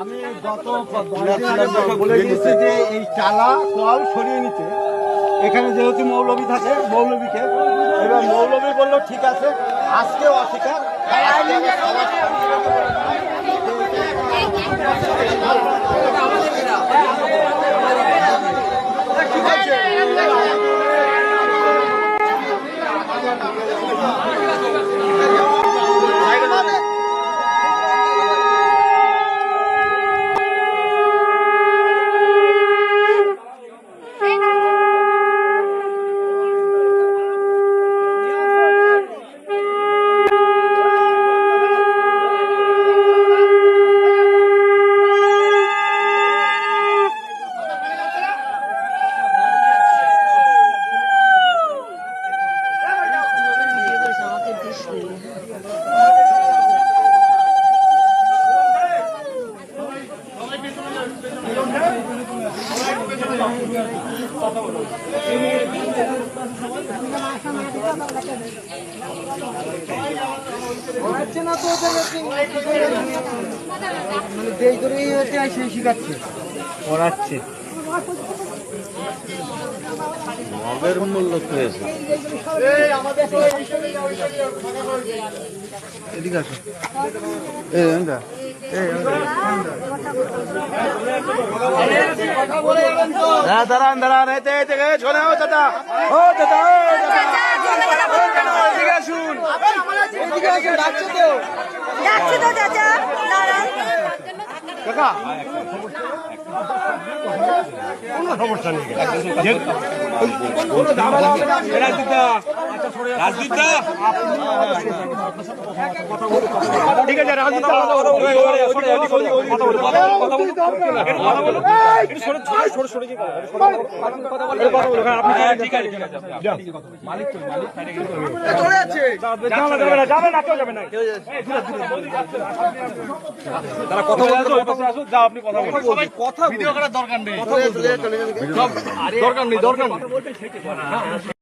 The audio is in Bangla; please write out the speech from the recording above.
আমি গত বলে দিচ্ছি যে এই চালা কল সরিয়ে নিতে। এখানে যেহেতু মৌলবী থাকে, মৌলবীকে এবার মৌলবী বললো ঠিক আছে, আজকেও অস্বীকার। শিখাচ্ছে পড়াচ্ছে মগের মূল্য হয়েছে। এদিকে আসো, দাঁড়ান দাঁড়ান, চলে ও দাদা, ও দাদা, এদিকে আসুন, এদিকে আসুন, ডাকছে তো চাচা, কাকা কোনো সমস্যা নেই। ঠিক আছে, দরকার নেই।